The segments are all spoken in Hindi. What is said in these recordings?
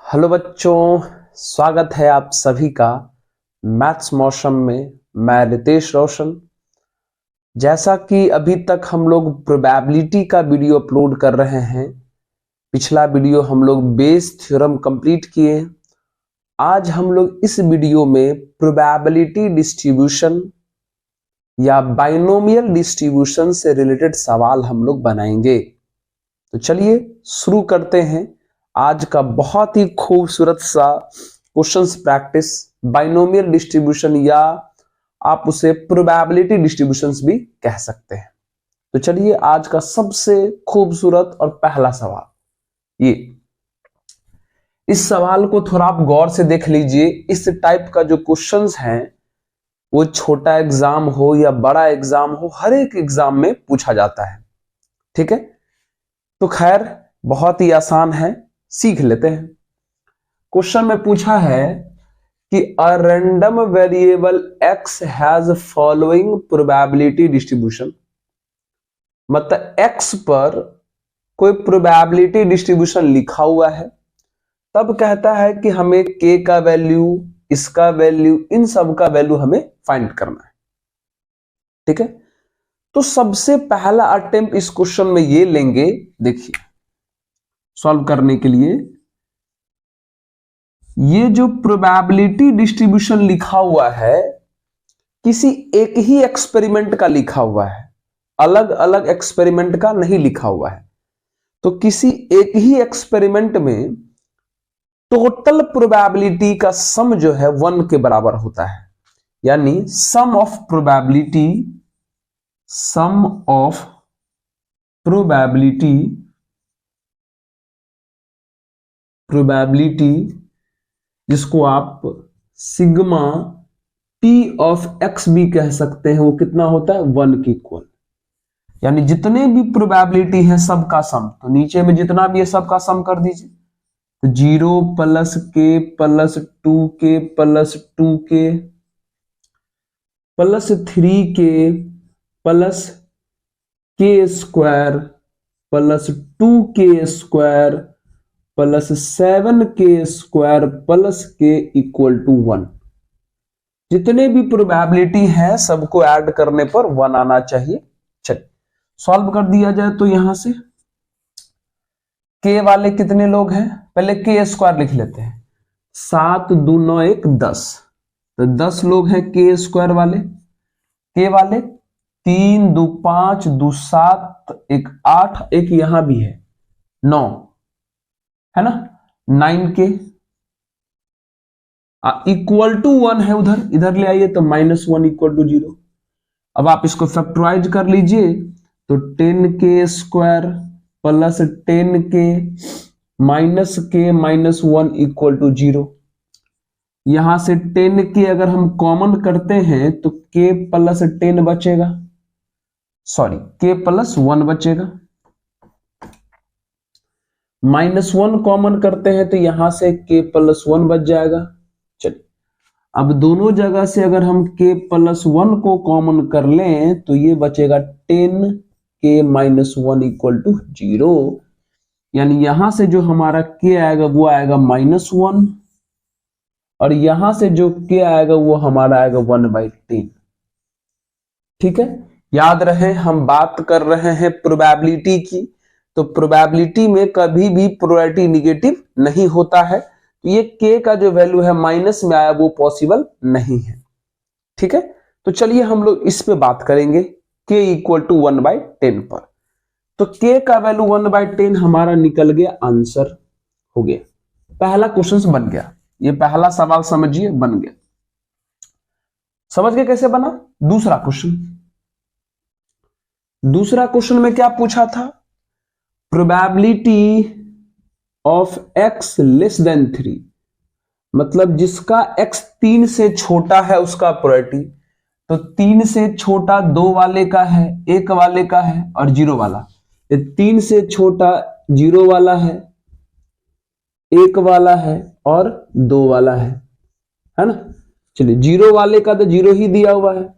हेलो बच्चों, स्वागत है आप सभी का मैथ्स मौसम में। मैं रितेश रोशन। जैसा कि अभी तक हम लोग प्रोबेबिलिटी का वीडियो अपलोड कर रहे हैं, पिछला वीडियो हम लोग बेस थ्योरम कंप्लीट किए। आज हम लोग इस वीडियो में प्रोबेबिलिटी डिस्ट्रीब्यूशन या बाइनोमियल डिस्ट्रीब्यूशन से रिलेटेड सवाल हम लोग बनाएंगे। तो चलिए शुरू करते हैं आज का बहुत ही खूबसूरत सा क्वेश्चंस प्रैक्टिस, बाइनोमियल डिस्ट्रीब्यूशन या आप उसे प्रोबेबिलिटी डिस्ट्रीब्यूशंस भी कह सकते हैं। तो चलिए आज का सबसे खूबसूरत और पहला सवाल ये। इस सवाल को थोड़ा आप गौर से देख लीजिए। इस टाइप का जो क्वेश्चंस हैं वो छोटा एग्जाम हो या बड़ा एग्जाम हो, हर एक एग्जाम में पूछा जाता है। ठीक है, तो खैर बहुत ही आसान है, सीख लेते हैं। क्वेश्चन में पूछा है कि a random variable x has following probability distribution. मतलब x पर कोई प्रोबेबिलिटी डिस्ट्रीब्यूशन लिखा हुआ है, तब कहता है कि हमें k का वैल्यू, इसका वैल्यू, इन सब का वैल्यू हमें फाइंड करना है। ठीक है, तो सबसे पहला अटेम्प्ट इस क्वेश्चन में ये लेंगे। देखिए सॉल्व करने के लिए ये जो प्रोबेबिलिटी डिस्ट्रीब्यूशन लिखा हुआ है किसी एक ही एक्सपेरिमेंट का लिखा हुआ है, अलग अलग एक्सपेरिमेंट का नहीं लिखा हुआ है। तो किसी एक ही एक्सपेरिमेंट में टोटल प्रोबेबिलिटी का सम जो है 1 के बराबर होता है, यानी सम ऑफ प्रोबेबिलिटी जिसको आप सिग्मा p ऑफ x भी कह सकते हैं, वो कितना होता है 1 के इक्वल। यानी जितने भी प्रोबेबिलिटी है सबका सम, तो नीचे में जितना भी है सबका सम कर दीजिए। तो 0 plus k plus 2k plus 2k plus 3k plus k square plus 2k square plus 7k square plus k equal to 1। जितने भी प्रोबेबिलिटी है सबको ऐड करने पर 1 आना चाहिए। चलिए सॉल्व कर दिया जाए। तो यहां से k वाले कितने लोग हैं, पहले k स्क्वायर लिख लेते हैं। 7 2 9 1 10, तो 10 लोग हैं k स्क्वायर वाले। k वाले 3 2 5 2 7 1 8, एक यहां भी है 9, है ना, 9k इक्वल टू 1 है, उधर इधर ले आइए तो -1 इक्वल टू 0। अब आप इसको फैक्टराइज कर लीजिए तो 10k square plus 10k minus k minus 1 equal to 0। यहां से 10k अगर हम कॉमन करते हैं तो k प्लस 10 बचेगा, सॉरी k प्लस 1 बचेगा। -1 कॉमन करते हैं तो यहां से k प्लस 1 बच जाएगा। चलिए अब दोनों जगह से अगर हम k प्लस 1 को कॉमन कर लें तो ये बचेगा 10k माइनस 1 इक्वल टू 0। यानी यहां से जो हमारा k आएगा वो आएगा -1, और यहां से जो k आएगा वो हमारा आएगा 1/10। ठीक है, याद रहे हम बात कर रहे हैं प्रोबेबिलिटी की, तो प्रोबेबिलिटी में कभी भी प्रोबेबिलिटी निगेटिव नहीं होता है। तो ये k का जो वैल्यू है माइनस में आया वो पॉसिबल नहीं है। ठीक है, तो चलिए हम लोग इस पे बात करेंगे k इक्वल टू 1/10 पर। तो k का वैल्यू 1/10 हमारा निकल गया, आंसर हो गया। पहला क्वेश्चन बन गया, ये पहला सवाल समझिए बन गया। समझ गए कैसे बना। दूसरा क्वेश्चन में क्या पूछा था, probability of x less than 3, मतलब जिसका x 3 से छोटा है उसका प्रोबेबिलिटी। तो 3 से छोटा 2 वाले का है, 1 वाले का है और 0 वाला। 3 से छोटा 0 वाला है, 1 वाला है और 2 वाला है ना। चलिए 0 वाले का तो 0 ही दिया हुआ है,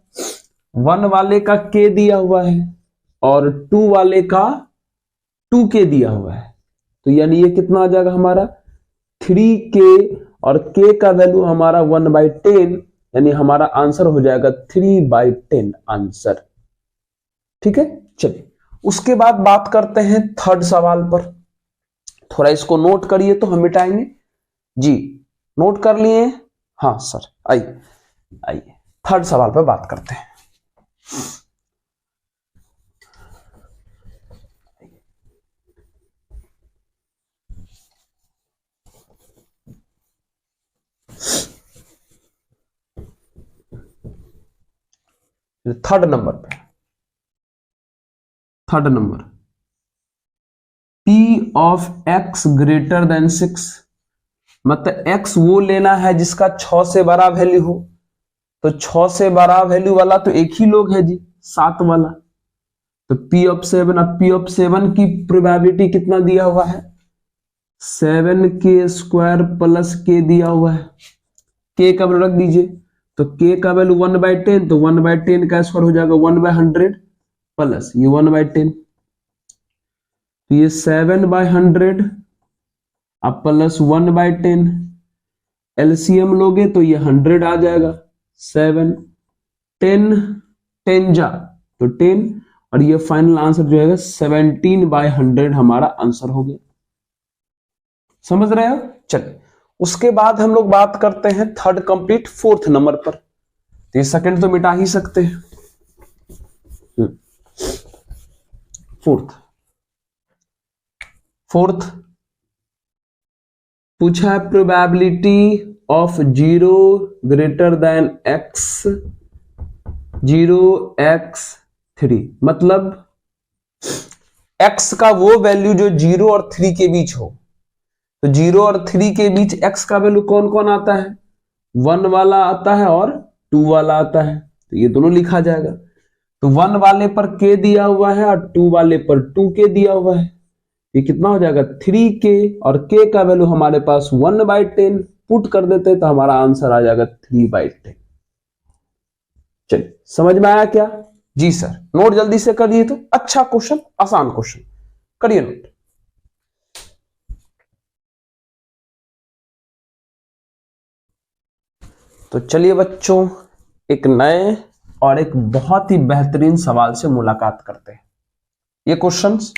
1 वाले का k दिया हुआ है और 2 वाले का 2k दिया हुआ है। तो यानी ये कितना आ जाएगा हमारा 3k और k का वैल्यू हमारा 1/10, यानी हमारा आंसर हो जाएगा 3/10 आंसर। ठीक है, चलिए उसके बाद बात करते हैं थर्ड सवाल पर। थोड़ा इसको नोट करिए तो हम मिटाएंगे जी। नोट कर लिए? हाँ सर, आइए आइए थर्ड सवाल पर बात करते हैं। थर्ड नंबर पे, third number, p of x greater then 6, मतलब x वो लेना है जिसका 6 से बड़ा वैल्यू हो। तो 6 से बड़ा वैल्यू वाला तो एक ही लोग है जी, 7 वाला। तो p ऑफ 7, अब p ऑफ 7 की प्रोबेबिलिटी कितना दिया हुआ है? 7k² प्लस k दिया हुआ है। k का वैल्यू रख दीजिए, तो k का वैल्यू 1/10, तो 1/10 का स्क्वायर हो जाएगा 1/100 प्लस ये 1/10, तो ये 7/100 अब प्लस 1/10, एलसीएम लोगे तो ये 100 आ जाएगा। 7 10 10 जा तो 10, और ये फाइनल आंसर जो है 17/100 हमारा आंसर हो गया। समझ रहे हो? चलिए उसके बाद हम लोग बात करते हैं थर्ड कंप्लीट फोर्थ नंबर पर। तो ये सेकंड तो मिटा ही सकते हैं। फोर्थ पूछा है probability of 0 greater than x 0x3, मतलब x का वो वैल्यू जो 0 और 3 के बीच हो। तो 0 और 3 के बीच x का वैल्यू कौन कौन आता है? 1 वाला आता है और 2 वाला आता है, तो ये दोनों लिखा जाएगा। तो 1 वाले पर k दिया हुआ है और 2 वाले पर 2k दिया हुआ है। ये कितना हो जाएगा? 3k, और k का वैल्यू हमारे पास 1/10 पुट कर देते तो हमारा आंसर आ जाएगा 3/10। चलिए समझ में आया क्या? जी सर, नोट जल्दी से करिए। तो अच्छा क्वेश्चन, आसान क्वेश्चन, करिए नोट। तो चलिए बच्चों, एक नए और एक बहुत ही बेहतरीन सवाल से मुलाकात करते हैं। ये क्वेश्चंस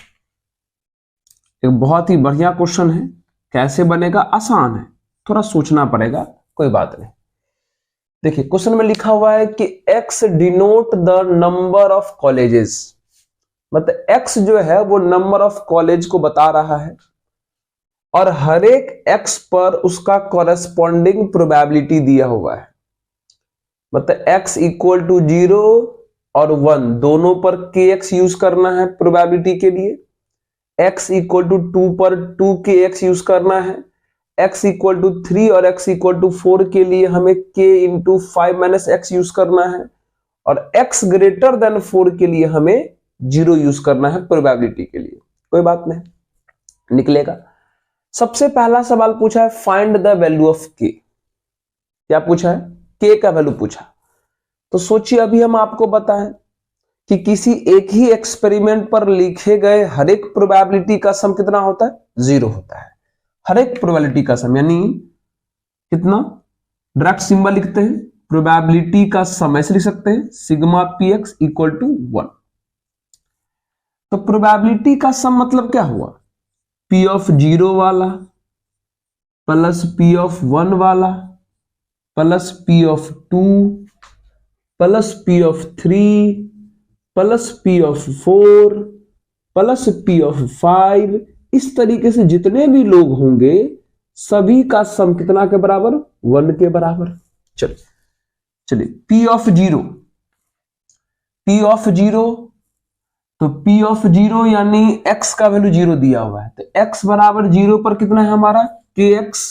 एक बहुत ही बढ़िया क्वेश्चन है। कैसे बनेगा? आसान है, थोड़ा सोचना पड़ेगा, कोई बात नहीं। देखिए क्वेश्चन में लिखा हुआ है कि x denote the number of colleges, मतलब x जो है वो नंबर ऑफ कॉलेज को बता रहा है, और हर एक x पर उसका कॉरेस्पॉन्डिंग प्रोबेबिलिटी दिया हुआ है। मतलब x इक्वल टू 0 और 1 दोनों पर kx यूज करना है प्रोबेबिलिटी के लिए, x इक्वल टू 2 पर 2kx यूज करना है, x इक्वल टू 3 और x इक्वल टू 4 के लिए हमें k इंटू 5 - x यूज करना है, और x ग्रेटर देन 4 के लिए हमें 0 यूज करना है प्रोबेबिलिटी के लिए। कोई बात नहीं, निकलेगा। सबसे पहला सवाल पूछा है find the value of k। क्या पूछा है? k का वैल्यू पूछा। तो सोचिए, अभी हम आपको बताएं कि किसी एक ही एक्सपेरिमेंट पर लिखे गए हर एक प्रोबेबिलिटी का सम कितना होता है? 0 होता है। हर एक प्रोबेबिलिटी का सम यानी कितना? डायरेक्ट सिंबल लिखते हैं, प्रोबेबिलिटी का सम ऐसे लिख सकते हैं, सिग्मा px इक्वल टू 1। तो प्रोबेबिलिटी का सम मतलब क्या हुआ? p ऑफ 0 वाला प्लस p ऑफ 1 वाला plus p of 2 plus p of 3 plus p of 4 plus p of 5, इस तरीके से जितने भी लोग होंगे सभी का सम कितना के बराबर? 1 के बराबर। चलिए p ऑफ 0, p ऑफ 0, तो p ऑफ 0 यानी x का वैल्यू 0 दिया हुआ है, तो x बराबर 0 पर कितना है हमारा? kx।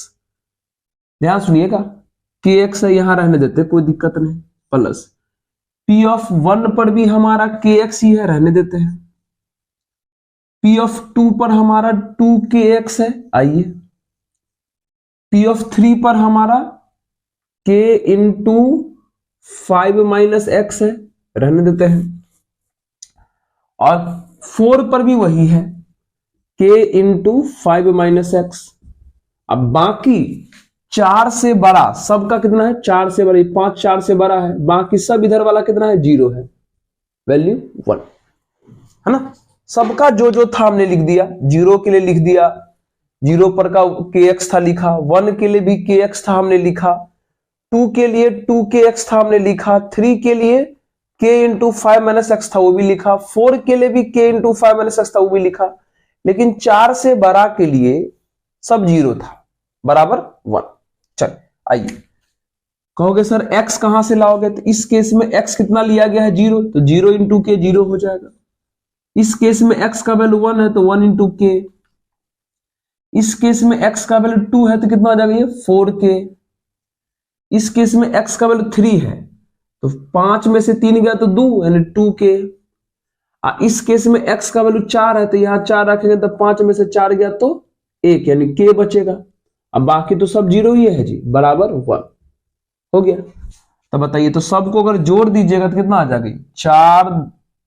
ध्यान सुनिएगा, kx है, यहां रहने देते, कोई दिक्कत नहीं, प्लस p ऑफ 1 पर भी हमारा kx ही है, रहने देते हैं। p ऑफ 2 पर हमारा 2kx है, आइए। p ऑफ 3 पर हमारा k इंटू 5 - x है, रहने देते हैं। और 4 पर भी वही है, k इंटू 5 - x। अब बाकी 4 से बड़ा सबका कितना है, 4 से बड़ा, 5 4 से बड़ा है, बाकी सब इधर वाला कितना है, 0 है, वैल्यू 1 है ना। सबका जो जो था हमने लिख दिया, 0 के लिए लिख दिया, 0 पर का kx था लिखा, 1 के लिए भी kx था हमने लिखा, 2 के लिए 2kx था हमने लिखा, 3 के लिए k इंटू 5 - x था वो भी लिखा, 4 के लिए भी k इंटू 5 - x था वो भी लिखा, लेकिन 4 से बड़ा के लिए सब 0 था, बराबर 1। चल आइए, कहोगे सर x कहां से लाओगे, तो इस केस में x कितना लिया गया है, 0, तो 0 इंटू के 0 हो जाएगा। इस केस में x का वैल्यू 1 है तो 1 इंटू के, इस केस में x का वैल्यू 2 है तो कितना हो जाएगा ये 4k, इस केस में x का वैल्यू 3 है तो 5 में से 3 गया तो 2 यानी 2k, इस केस में x का वैल्यू 4 है तो यहां 4 रखेंगे तो 5 में से 4 गया तो 1 यानी k बचेगा। अब बाकी तो सब 0 ही है जी, बराबर 1 हो गया। तो बताइए, तो सबको अगर जोड़ दीजिएगा तो कितना आ जाएगा, 4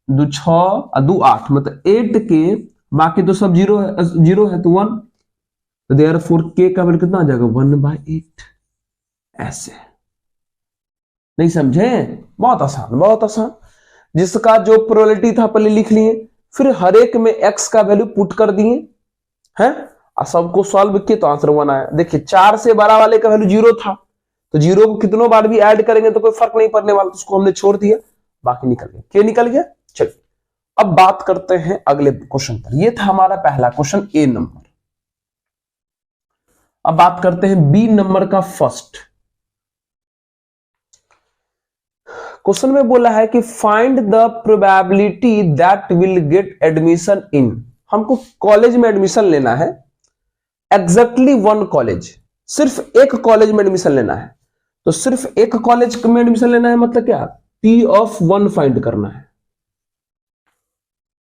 2 6 और 2 8, मतलब 8k, बाकी तो सब 0 है, 0 है तो 1, तो देयरफॉर k का वैल्यू कितना आ जाएगा, 1/8। ऐसे नहीं समझे, बहुत आसान, बहुत आसान। जिसका जो प्रोबेबिलिटी था पहले लिख लिए, फिर हर एक में x का वैल्यू पुट कर दिए हैं, और सबको सॉल्व किए तो आंसर 1 आया। देखिए 4 से बड़ा वाले का वैल्यू 0 था, तो 0 को कितनों बार भी ऐड करेंगे तो कोई फर्क नहीं पड़ने वाला, तो उसको हमने छोड़ दिया, बाकी निकल गया, क्या निकल गया। चलिए अब बात करते हैं अगले क्वेश्चन पर। ये था हमारा पहला क्वेश्चन, ए नंबर। अब बात करते हैं बी नंबर का फर्स्ट क्वेश्चन में बोला है कि find the probability that will get admission in. हमको कॉलेज में एडमिशन लेना है, एग्जैक्टली 1 कॉलेज, सिर्फ एक कॉलेज में एडमिशन लेना है। तो सिर्फ एक कॉलेज में एडमिशन लेना है मतलब क्या, P of 1 फाइंड करना है,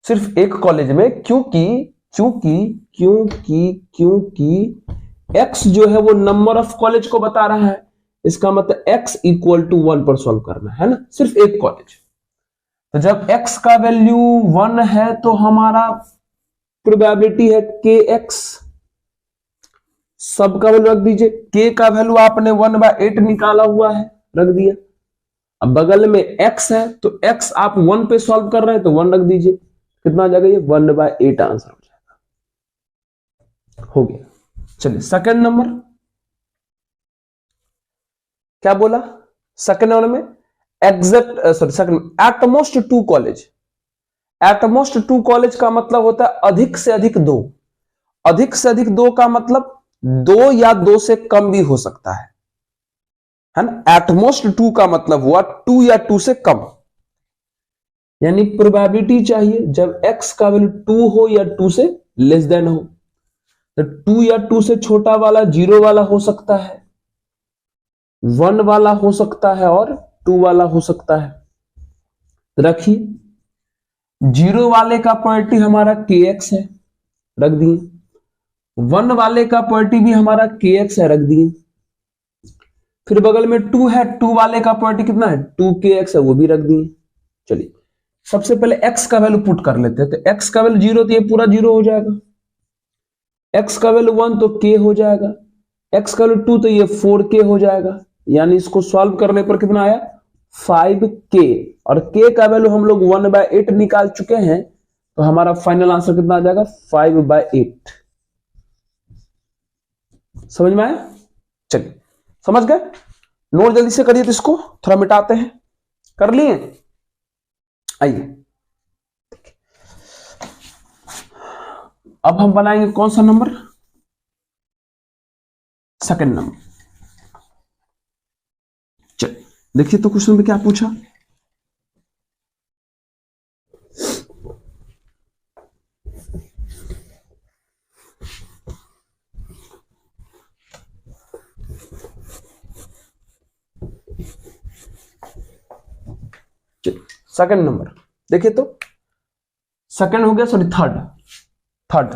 सिर्फ एक कॉलेज में, क्योंकि क्योंकि क्योंकि क्योंकि x जो है वो नंबर ऑफ कॉलेज को बता रहा है, इसका मतलब x इक्वल टू 1 पर सॉल्व करना है ना, सिर्फ एक कॉलेज। तो जब x का वैल्यू 1 है तो हमारा प्रोबेबिलिटी है kx, सब का वैल्यू रख दीजिए, k का वैल्यू आपने 1/8 निकाला हुआ है, रख दिया। अब बगल में x है तो x आप 1 पे सॉल्व कर रहे हैं तो 1 रख दीजिए, कितना आ जाएगा ये 1/8 आंसर हो जाएगा, हो गया। चलिए सेकंड नंबर क्या बोला, सेकंड नंबर में second at most 2 college. At most 2 college का मतलब होता है अधिक से अधिक 2, अधिक से अधिक 2 का मतलब 2 या 2 से कम भी हो सकता है ना। एटमोस्ट 2 का मतलब हुआ 2 या 2 से कम, यानी प्रोबेबिलिटी चाहिए जब x का वैल्यू 2 हो या 2 से लेस देन हो, तो 2 या 2 से छोटा वाला 0 वाला हो सकता है, 1 वाला हो सकता है और 2 वाला हो सकता है। तो रखिए 0 वाले का प्रोबेबिलिटी हमारा kx है, रख दिए, 1 वाले का प्रोबेबिलिटी भी हमारा kx है, रख दिए, फिर बगल में 2 है, 2 वाले का प्रोबेबिलिटी कितना है 2kx है, वो भी रख दिए। चलिए सबसे पहले x का वैल्यू पुट कर लेते हैं, तो x का वैल्यू 0 तो ये पूरा 0 हो जाएगा, x का वैल्यू 1 तो k हो जाएगा, x का वैल्यू 2 तो ये 4k हो जाएगा, यानी इसको सॉल्व करने पर कितना आया 5k, और k का वैल्यू हम लोग 1/8 निकाल चुके हैं, तो हमारा फाइनल आंसर कितना आ जाएगा 5/8। समझ में आया, चलिए समझ गए, नोट जल्दी से करिए, तो इसको थोड़ा मिटाते हैं, कर लिए। आइए अब हम बनाएंगे कौन सा नंबर, सेकंड नंबर। चलिए देखिए तो क्वेश्चन में क्या पूछा, सेकंड नंबर देखिए, तो सेकंड हो गया, sorry third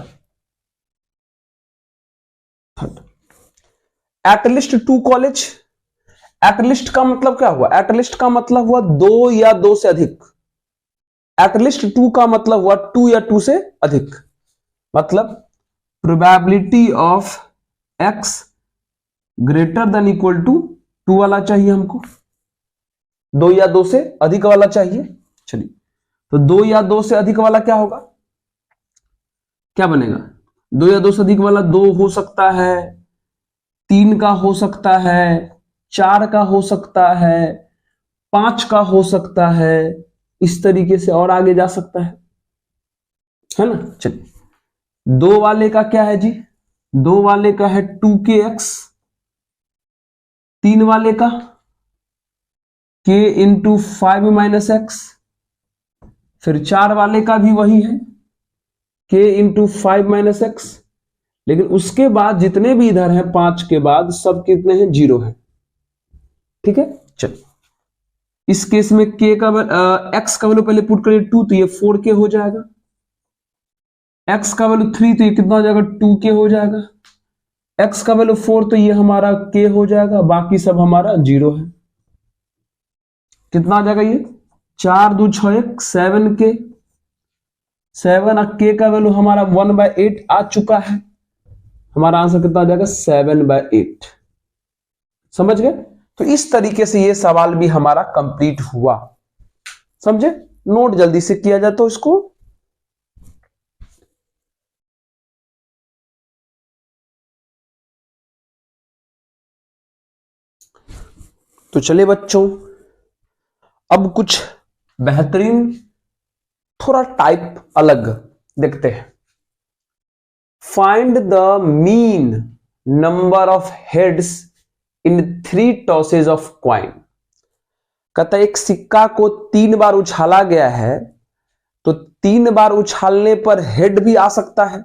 at least 2 college. At least का मतलब क्या हुआ, एटलिस्ट का मतलब हुआ 2 या 2 से अधिक, एटलिस्ट 2 का मतलब हुआ 2 या 2 से अधिक, मतलब probability of x greater than equal to 2 वाला चाहिए हमको, 2 या 2 से अधिक वाला चाहिए। चलिए, तो 2 या 2 से अधिक वाला क्या होगा, क्या बनेगा, 2 या 2 से अधिक वाला 2 हो सकता है, 3 का हो सकता है, 4 का हो सकता है, 5 का हो सकता है, इस तरीके से और आगे जा सकता है ना। चलिए, 2 वाले का क्या है जी, 2 वाले का है 2kx, 3 वाले का k इंटू 5 माइनस एक्स, फिर 4 वाले का भी वही है k इंटू 5 माइनस एक्स, लेकिन उसके बाद जितने भी इधर हैं 5 के बाद सब कितने हैं, 0 है। ठीक है, चलिए इस केस में k का x का वैल्यू पहले पुट करिए 2, तो ये 4k हो जाएगा, x का वैल्यू 3 तो ये कितना हो जाएगा, 2k हो जाएगा, x का वैल्यू 4 तो ये हमारा k हो जाएगा, बाकी सब हमारा 0 है। कितना आ जाएगा ये, 4 2 6 7k, 7 और k का वैल्यू हमारा 1/8 आ चुका है, हमारा आंसर कितना आ जाएगा, 7/8। समझ गए। तो इस तरीके से ये सवाल भी हमारा कंप्लीट हुआ, समझे। नोट जल्दी से किया जाए तो इसको, तो चलिए बच्चों अब कुछ बेहतरीन थोड़ा टाइप अलग देखते हैं। Find the mean number of heads in 3 tosses of coin. कहता है एक सिक्का को 3 बार उछाला गया है, तो 3 बार उछालने पर हेड भी आ सकता है।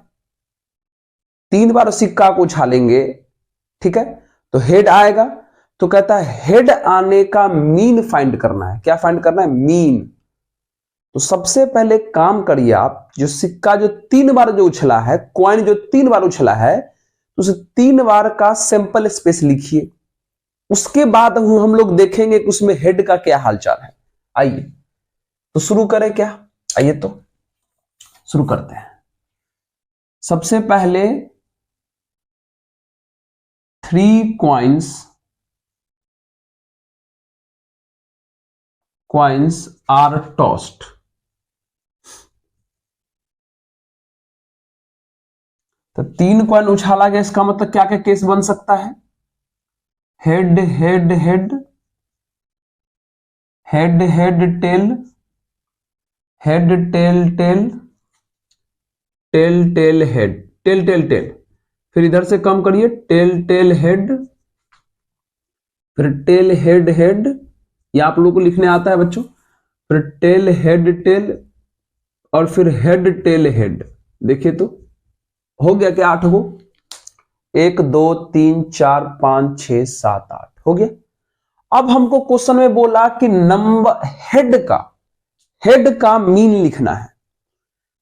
3 बार सिक्का को उछालेंगे, ठीक है, तो हेड आएगा। तो कहता है हेड आने का मीन फाइंड करना है। क्या फाइंड करना है, मीन। तो सबसे पहले काम करिए आप, जो सिक्का जो 3 बार जो उछला है, कॉइन जो 3 बार उछला है, तो उसे 3 बार का सैंपल स्पेस लिखिए। उसके बाद हम लोग देखेंगे कि उसमें हेड का क्या हालचाल है। आइए तो शुरू करें क्या, आइए तो शुरू करते हैं। सबसे पहले 3 coins are tossed। तो 3 कॉइन उछाला गया, इसका मतलब क्या क्या केस बन सकता है, head head head, head head tail, head tail tail, tail tail head, tail tail tail, फिर इधर से कम करिए, टेल टेल हेड, फिर टेल हेड हेड, ये आप लोगों को लिखने आता है बच्चों, फिर टेल हेड टेल, और फिर हेड टेल हेड। देखिए तो हो गया क्या, 8 गो, 1 2 3 4 5 6 7 8 हो गया। अब हमको क्वेश्चन में बोला कि नंबर हेड का मीन लिखना है।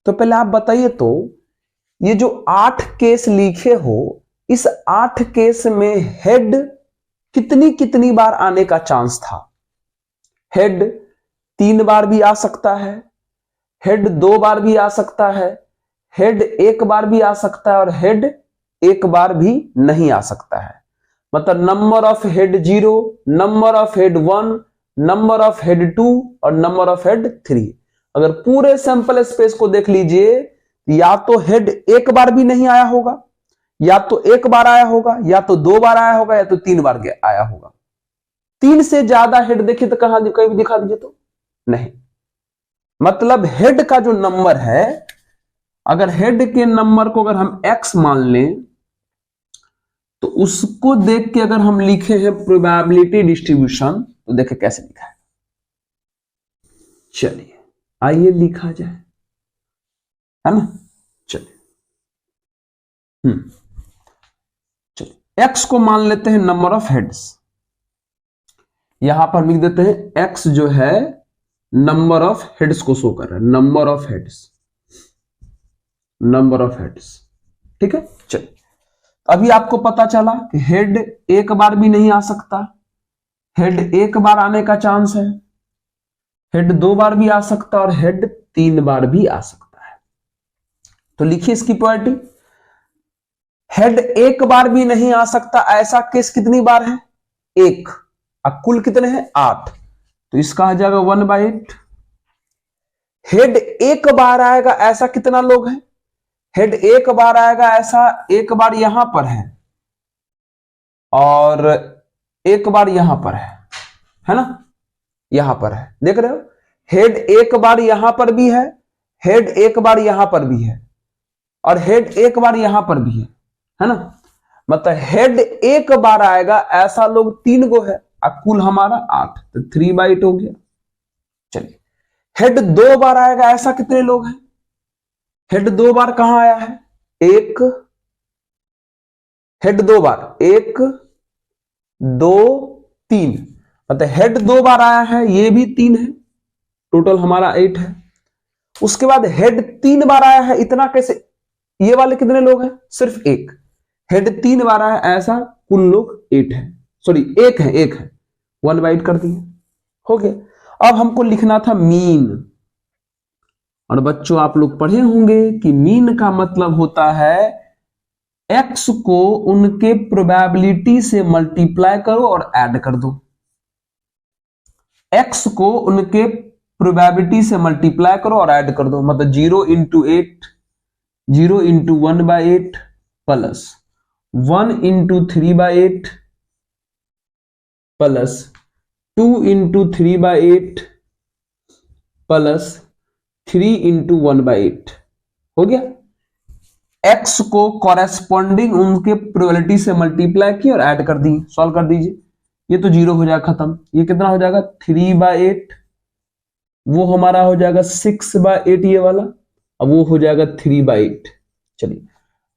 तो पहले आप बताइए तो ये जो 8 केस लिखे हो, इस 8 केस में हेड कितनी कितनी बार आने का चांस था। हेड 3 बार भी आ सकता है, हेड 2 बार भी आ सकता है, हेड 1 बार भी आ सकता है, और हेड 1 बार भी नहीं आ सकता है। मतलब number of head 0, number of head 1, number of head 2 और नंबर ऑफ हेड 3। अगर पूरे सैंपल स्पेस को देख लीजिए, या तो हेड 1 बार भी नहीं आया होगा, या तो 1 बार आया होगा, या तो 2 बार आया होगा, या तो 3 बार आया होगा। 3 से ज्यादा हेड देखिए तो कहां, कहीं भी दिखा दीजिए तो नहीं। मतलब हेड का जो नंबर है, अगर हेड के नंबर को अगर हम x मान लें, तो उसको देख के अगर हम लिखे हैं प्रोबेबिलिटी डिस्ट्रीब्यूशन, तो देखें कैसे लिखा है। चलिए आइए लिखा जाए, है ना। चलिए चलिए x को मान लेते हैं नंबर ऑफ हेड्स। यहां पर लिख देते हैं x जो है नंबर ऑफ हेड्स को शो कर रहा है, number of heads, number of heads. ठीक है, चलिए अभी आपको पता चला कि हेड 1 बार भी नहीं आ सकता, हेड 1 बार आने का चांस है, हेड 2 बार भी आ सकता है, और हेड 3 बार भी आ सकता है। तो लिखिए इसकी प्रॉपर्टी, हेड एक बार भी नहीं आ सकता, ऐसा केस कितनी बार है? एक। अब कुल कितने हैं? 8, तो इसका आ जाएगा 1/8। हेड एक बार आएगा, ऐसा कितना लोग हैं? हेड एक बार आएगा, ऐसा एक बार यहां पर है और एक बार यहां पर है ना? यहां पर है, देख रहे हो? हेड एक बार यहां पर भी हेड एक बार यहां पर भी है और हेड एक बार यहां पर भी है ना? मतलब हेड एक बार आएगा, ऐसा लोग 3 गो है और कुल हमारा 8, तो 3/8 हो गया। चलिए, हेड 2 बार आएगा, ऐसा कितने लोग हैं? हेड 2 बार कहां आया है? एक। हेड 2 बार, 1 2 3, मतलब हेड 2 बार आया है, ये भी 3 है, टोटल हमारा 8 है। उसके बाद हेड 3 बार आया है, इतना कैसे? ये वाले कितने लोग हैं? सिर्फ एक। हेड 3 बार आया है, ऐसा कुल लोग 8 है, सॉरी 1 है, 1/8 कर दिए, हो गया। अब हमको लिखना था मीन, और बच्चों आप लोग पढ़े होंगे कि मीन का मतलब होता है एक्स को उनके प्रोबेबिलिटी से मल्टीप्लाई करो और ऐड कर दो। एक्स को उनके प्रोबेबिलिटी से मल्टीप्लाई करो और ऐड कर दो, मतलब 0 × 8, 0 × 1/8 प्लस 1 × 3/8 प्लस 2 × 3/8 प्लस 3 × 1/8 हो गया। एक्स को कॉरेस्पॉन्डिंग उनके प्रोबेबिलिटी से मल्टीप्लाई किया और ऐड कर दी, सॉल्व कर दीजिए। ये तो 0 हो जाएगा, खत्म। ये कितना हो जाएगा? 3/8, वो हमारा हो जाएगा 6/8 ये वाला, अब वो हो जाएगा 3/8। चलिए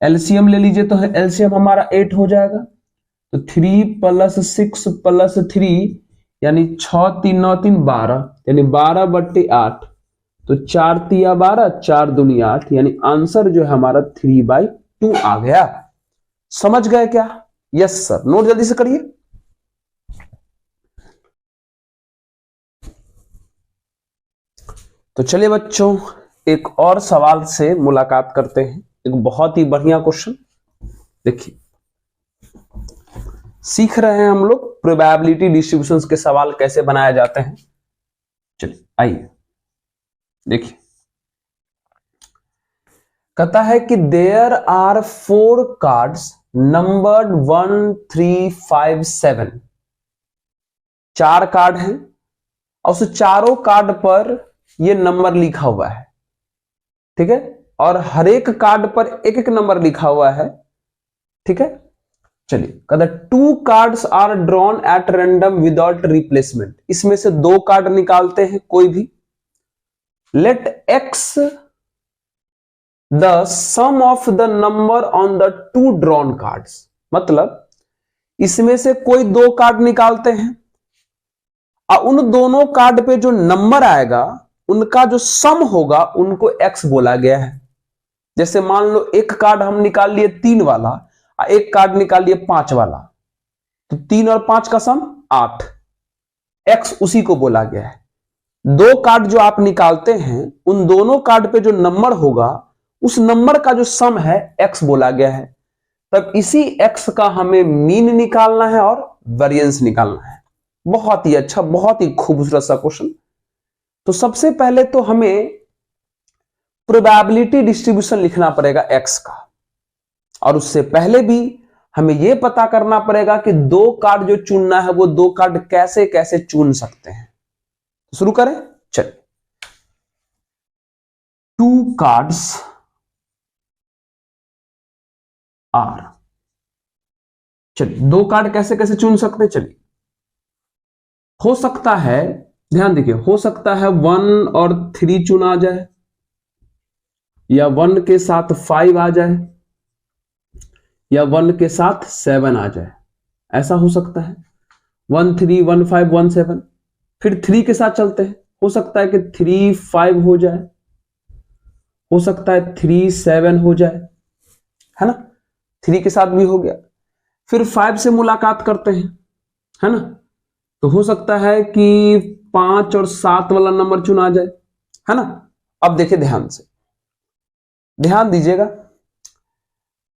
एलसीएम ले लीजिए, तो एलसीएम हमारा 8 हो जाएगा, तो 3 + 6 + 3 यानी 6 3 9 3 12, यानी 12/8, तो 4 × 12, 4 दूनी 8, यानी आंसर जो है हमारा 3/2 आ गया। समझ गए क्या? यस सर, नोट जल्दी से करिए। तो चलिए बच्चों, एक और सवाल से मुलाकात करते हैं, एक बहुत ही बढ़िया क्वेश्चन। देखिए, सीख रहे हैं हम लोग प्रोबेबिलिटी डिस्ट्रीब्यूशंस के सवाल कैसे बनाए जाते हैं। चलिए आइए देखिए, कहता है कि there are 4 cards numbered 1 3 5 7। 4 card हैं और उस चारों कार्ड पर ये नंबर लिखा हुआ है, ठीक है, और हर एक कार्ड पर एक एक नंबर लिखा हुआ है, ठीक है। चलिए, कहता है 2 cards are drawn at random without replacement. इसमें से 2 कार्ड निकालते हैं कोई भी। Let x the sum of the number on the 2 drawn cards. मतलब इसमें से कोई 2 कार्ड निकालते हैं और उन दोनों कार्ड पे जो नंबर आएगा उनका जो सम होगा उनको एक्स बोला गया है। जैसे मान लो एक कार्ड हम निकाल लिए 3 वाला और एक कार्ड निकाल लिए 5 वाला, तो 3 और 5 का सम 8, एक्स उसी को बोला गया है। 2 कार्ड जो आप निकालते हैं उन दोनों कार्ड पे जो नंबर होगा उस नंबर का जो सम है एक्स बोला गया है। तब इसी एक्स का हमें मीन निकालना है और वेरिएंस निकालना है। बहुत ही अच्छा, बहुत ही खूबसूरत सा क्वेश्चन। तो सबसे पहले तो हमें प्रोबेबिलिटी डिस्ट्रीब्यूशन लिखना पड़ेगा एक्स का, और उससे पहले भी हमें यह पता करना पड़ेगा कि 2 कार्ड जो चुनना है वो 2 कार्ड कैसे कैसे चुन सकते हैं। तो शुरू करें, चलिए। 2 कार्ड्स आर, चलिए 2 कार्ड कैसे कैसे चुन सकते हैं। चलिए, हो सकता है, ध्यान देखिए, हो सकता है 1 और 3 चुना जाए, या 1 के साथ 5 आ जाए, या 1 के साथ 7 आ जाए, ऐसा हो सकता है। 1 3 1 5 1 7, फिर 3 के साथ चलते हैं, हो सकता है कि 3 5 हो जाए, हो सकता है 3 7 हो जाए, है ना। 3 के साथ भी हो गया, फिर 5 से मुलाकात करते हैं, है ना, तो हो सकता है कि 5 और 7 वाला नंबर चुना जाए, है ना। अब देखिए ध्यान से, ध्यान दीजिएगा,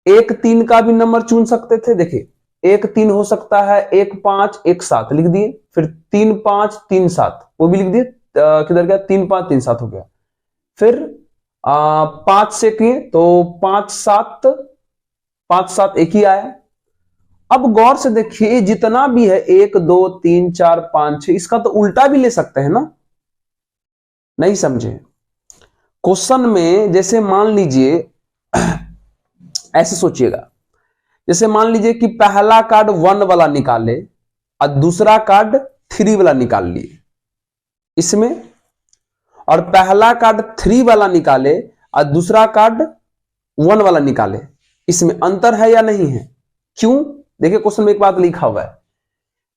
एक 3 का भी नंबर चुन सकते थे। देखिए 1 3 हो सकता है, 1 5 1 7 लिख दिए, फिर 3 5 3 7 वो भी लिख दिए। किधर गया? 3 5 3 7 हो गया। फिर 5 से किए तो 5 7 एक ही आया। अब गौर से देखिए जितना भी है 1 2 3 4 5 6, इसका तो उल्टा भी ले सकते हैं ना। नहीं समझे? क्वेश्चन में जैसे मान लीजिए ऐसे सोचिएगा, जैसे मान लीजिए कि पहला कार्ड 1 वाला निकाले और दूसरा कार्ड 3 वाला निकाल लिए इसमें, और पहला कार्ड 3 वाला निकाले और दूसरा कार्ड 1 वाला निकाले, इसमें अंतर है या नहीं है? क्यों? देखिए क्वेश्चन में एक बात लिखा हुआ है,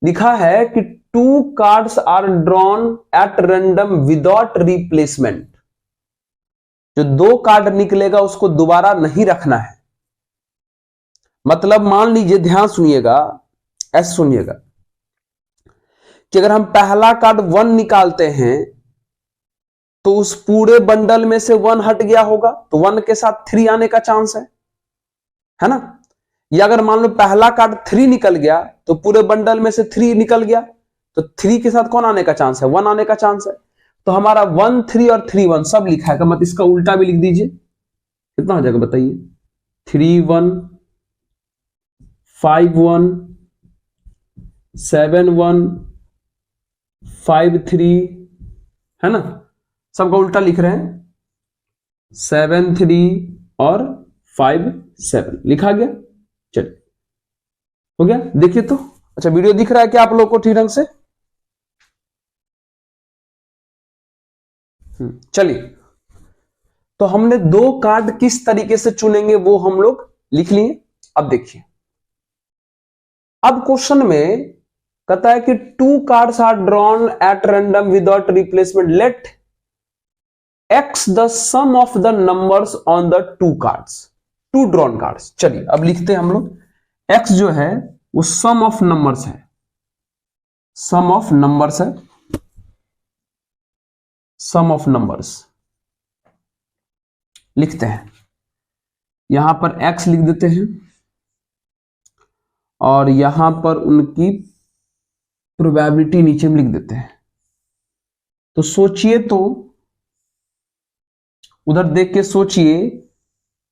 लिखा है कि 2 cards are drawn at random without replacement. जो 2 कार्ड निकलेगा उसको दोबारा नहीं रखना है। मतलब मान लीजिए, ध्यान सुनिएगा, ऐसे सुनिएगा कि अगर हम पहला कार्ड 1 निकालते हैं तो उस पूरे बंडल में से 1 हट गया होगा, तो 1 के साथ 3 आने का चांस है ना। या अगर मान लो पहला कार्ड 3 निकल गया तो पूरे बंडल में से 3 निकल गया, तो 3 के साथ कौन आने का चांस है? 1 आने का चांस है। तो हमारा 1 3 और 3 1 सब लिखा है, मतलब इसका उल्टा भी लिख दीजिए। कितना हो जाएगा बताइए? 3 1 5 1 7 1 5 3, है ना। सबका उल्टा लिख रहे हैं, 7 3 और 5 7 लिखा गया। चलिए हो गया, देखिए तो। अच्छा वीडियो दिख रहा है क्या आप लोग को ठीक ढंग से? चलिए, तो हमने 2 कार्ड किस तरीके से चुनेंगे वो हम लोग लिख लिए। अब देखिए, अब क्वेश्चन में कहता है कि 2 cards are drawn at random without replacement, let x the sum of the numbers on the 2 cards, 2 drawn cards. चलिए अब लिखते हैं हम लोग, x जो है वो सम ऑफ नंबर्स है, सम ऑफ नंबर्स है, सम ऑफ नंबर्स लिखते हैं। यहां पर x लिख देते हैं और यहां पर उनकी प्रोबेबिलिटी नीचे में लिख देते हैं। तो सोचिए, तो उधर देख के सोचिए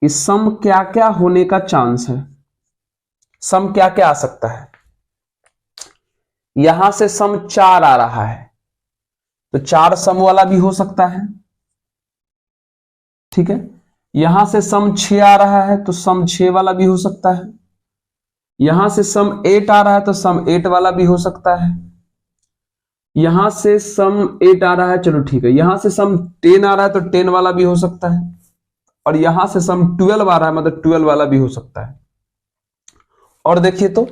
कि सम क्या क्या होने का चांस है, सम क्या क्या आ सकता है। यहां से सम 4 आ रहा है तो 4 सम वाला भी हो सकता है, ठीक है। यहां से सम 6 आ रहा है तो सम 6 वाला भी हो सकता है। यहां से सम 8 आ रहा है तो सम 8 वाला भी हो सकता है। यहां से सम 8 आ रहा है, चलो ठीक है। यहां से सम 10 आ रहा है तो 10 वाला भी हो सकता है। और यहां से सम 12 आ रहा है, मतलब 12 वाला भी हो सकता है। और देखिए तो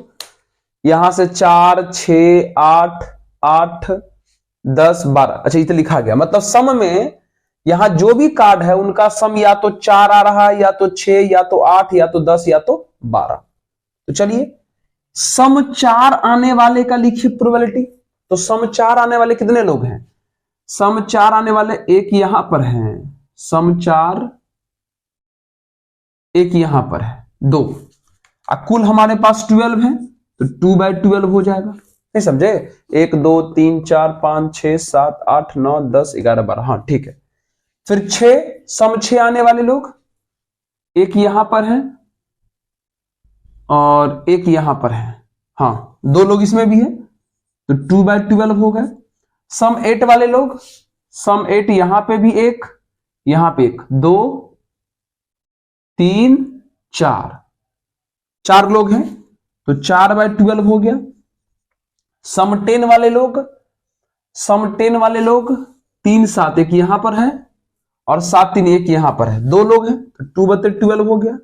यहां से 4 6 8 8 10 12, अच्छा ये तो लिखा गया। मतलब सम में यहां जो भी कार्ड है उनका सम या तो 4 आ रहा है, या तो 6, या तो 8, या तो 10, या तो 12। तो चलिए सम 4 आने वाले का लिखिए प्रोबेबिलिटी। तो सम 4 आने वाले कितने लोग हैं? सम 4 आने वाले एक यहां पर है, सम 4 एक यहां पर है, 2। कुल हमारे पास 12 है तो 2/12 हो जाएगा। नहीं समझे? 1 2 3 4 5 6 7 8 9 10 11 12, हाँ ठीक है। फिर 6, सम 6 आने वाले लोग एक यहां पर है और एक यहां पर है, हाँ 2 लोग इसमें भी है तो 2/12 हो गए। सम 8 वाले लोग, सम 8 यहां पे भी एक, यहां पे एक, 2 3 4 लोग हैं तो 4/12 हो गया। सम 10 वाले लोग, सम 10 वाले लोग 3 7 एक यहां पर है और 7 3 एक यहां पर है, 2 लोग हैं तो 2/12 हो गया।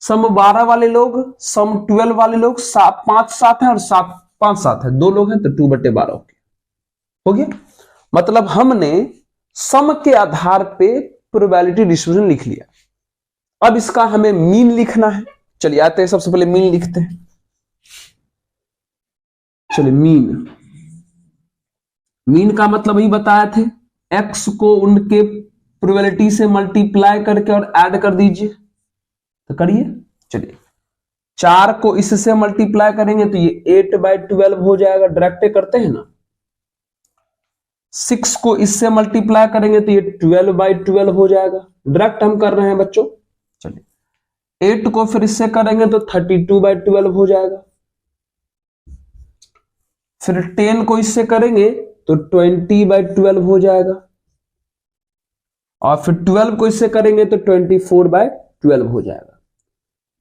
सम 12 वाले लोग, सम 12 वाले लोग 5 7 है और 7 5 7 है, 2 लोग हैं तो 2/12 हो गया। मतलब हमने सम के आधार पे प्रोबेबिलिटी डिस्ट्रीब्यूशन लिख लिया। अब इसका हमें मीन लिखना है। चलिए आते हैं, सबसे पहले मीन लिखते हैं। चलिए मीन, मीन का मतलब ही बताए थे, एक्स को उनके प्रोबेबिलिटी से मल्टीप्लाई करके और ऐड कर दीजिए। तो करिए, चलिए 4 को इससे मल्टीप्लाई करेंगे तो ये 8/12 हो जाएगा, डायरेक्ट करते हैं ना। 6 को इससे मल्टीप्लाई करेंगे तो ये 12/12 हो जाएगा, डायरेक्ट हम कर रहे हैं बच्चों। चलिए 8 को फिर इससे करेंगे तो 32/12 हो जाएगा। फिर 10 को इससे करेंगे तो 20/12 हो जाएगा, और फिर 12 को इससे करेंगे तो 24/12 हो जाएगा।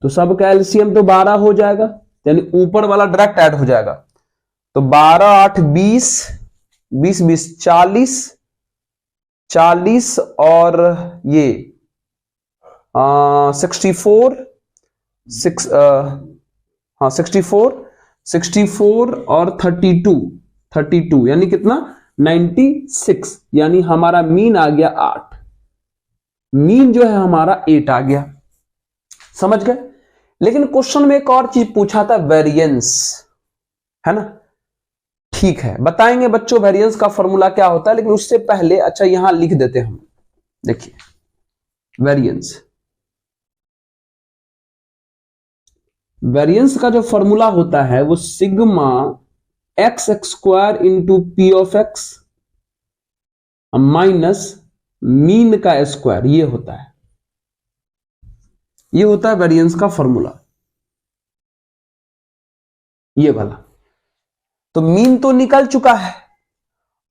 तो सबका एलसीएम तो 12 हो जाएगा, यानी ऊपर वाला डायरेक्ट ऐड हो जाएगा। तो 12 8 20 20 20 40 40 और ये 64 64 और 32 यानी कितना 96, यानी हमारा मीन आ गया 8। मीन जो है हमारा 8 आ गया, समझ गए। लेकिन क्वेश्चन में एक और चीज पूछा था, वेरिएंस, है ना। ठीक है, बताएंगे बच्चों वेरिएंस का फॉर्मूला क्या होता है, लेकिन उससे पहले अच्छा यहां लिख देते हैं हम। देखिए वेरिएंस का जो फॉर्मूला होता है वो sigma x² into P of x minus mean का स्क्वायर, ये होता है वेरिएंस का फॉर्मूला, ये वाला। तो मीन तो निकल चुका है,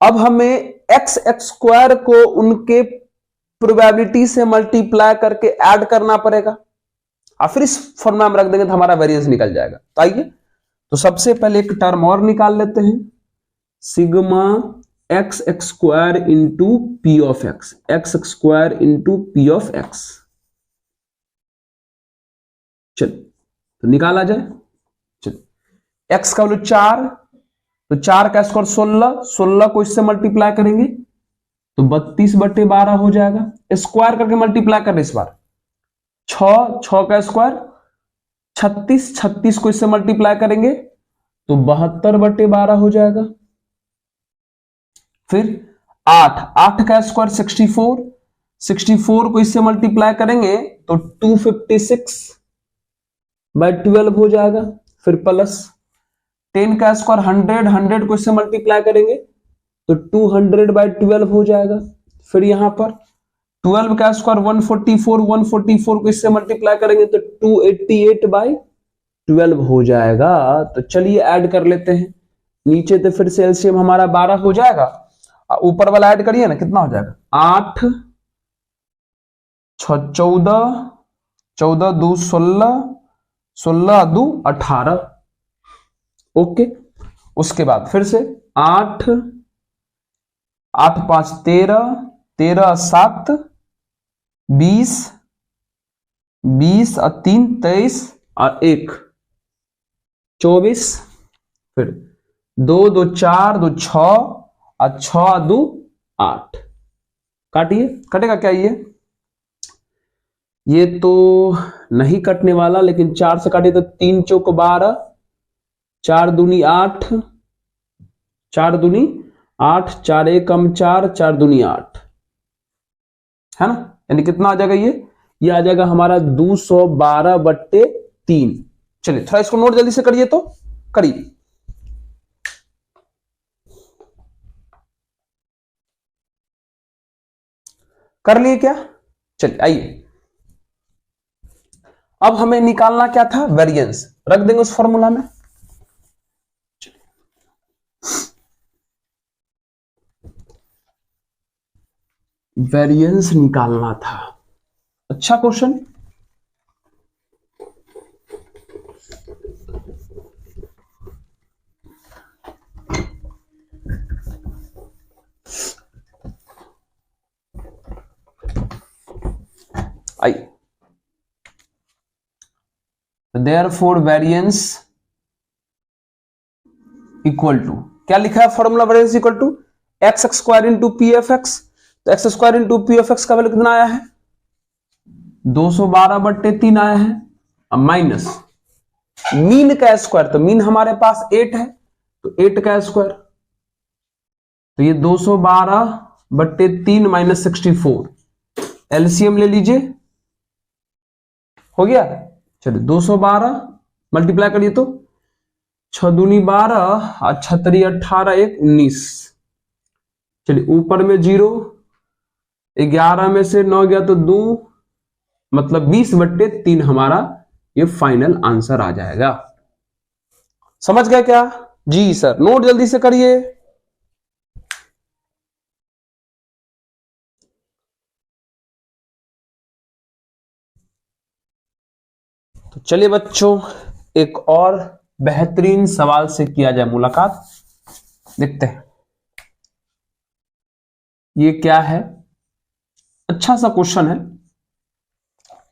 अब हमें x² को उनके प्रोबेबिलिटी से मल्टीप्लाई करके ऐड करना पड़ेगा, और फिर इस फॉर्मूला में रख देंगे तो हमारा वेरिएंस निकल जाएगा। तो आइए, तो सबसे पहले एक टर्म और निकाल लेते हैं, sigma x² into P of x, x² into P of x. चल तो निकाला जाए। चल x का वैल्यू 4, तो 4 का स्क्वायर 16, 16 को इससे मल्टीप्लाई करेंगे तो 32/12 हो जाएगा। स्क्वायर करके मल्टीप्लाई कर रहे इस बार, 6 का स्क्वायर 36, 36 को इससे मल्टीप्लाई करेंगे तो 72/12 हो जाएगा। फिर 8 का स्क्वायर 64, 64 को इससे मल्टीप्लाई करेंगे तो 256/12 हो जाएगा। फिर प्लस 10 का स्क्वायर 100, 100 को इससे मल्टीप्लाई करेंगे तो 200/12 हो जाएगा। फिर यहां पर 12 का स्क्वायर 144, 144 को इससे मल्टीप्लाई करेंगे तो 288/12 हो जाएगा। तो चलिए ऐड कर लेते हैं, नीचे तो फिर से एलसीएम हमारा 12 हो जाएगा, ऊपर वाला ऐड करिए ना, कितना हो जाएगा 8 6 14, 14 2 16, 16 2 18। ओके, उसके बाद फिर से 8 8 5 13, 13 7 20, 20 और 3 23 और 1 24। फिर 2 2 4, 2 6 और 6 2 8। काटिए, कटेगा क्या ये तो नहीं कटने वाला, लेकिन 4 से काटिए तो 3 चौक 12, 4 दूनी 8, 4 दूनी 8, 4 1 कम 4, 4 दूनी 8, है ना। यानी कितना आ जाएगा ये आ जाएगा हमारा 212/3। चलिए थोड़ा इसको नोट जल्दी से करिए, तो करिए। कर लिए क्या? चलिए आइए, अब हमें निकालना क्या था, वेरिएंस। रख देंगे उस फॉर्मूला में। वेरिएंस निकालना था, अच्छा क्वेश्चन। आइए, therefore variance इक्वल टू, क्या लिखा है formula variance equal to x² into P F X. तो x² into P F X का वैल्यू कितना आया है, 212/3 आया है, माइनस मीन का स्क्वायर, तो मीन हमारे पास 8 है तो 8 का स्क्वायर, तो ये 212/3 -64। एलसीएम ले लीजिए, हो गया। चलिए 212 मल्टीप्लाई करिए तो 6 दूनी 12 और 6 3 18 1 19। चलिए ऊपर में 0, 11 में से 9 गया तो 2, मतलब 20/3 हमारा ये फाइनल आंसर आ जाएगा। समझ गए क्या? जी सर, नोट जल्दी से करिए। तो चलिए बच्चों, एक और बेहतरीन सवाल से किया जाए मुलाकात। देखते हैं ये क्या है। अच्छा सा क्वेश्चन है,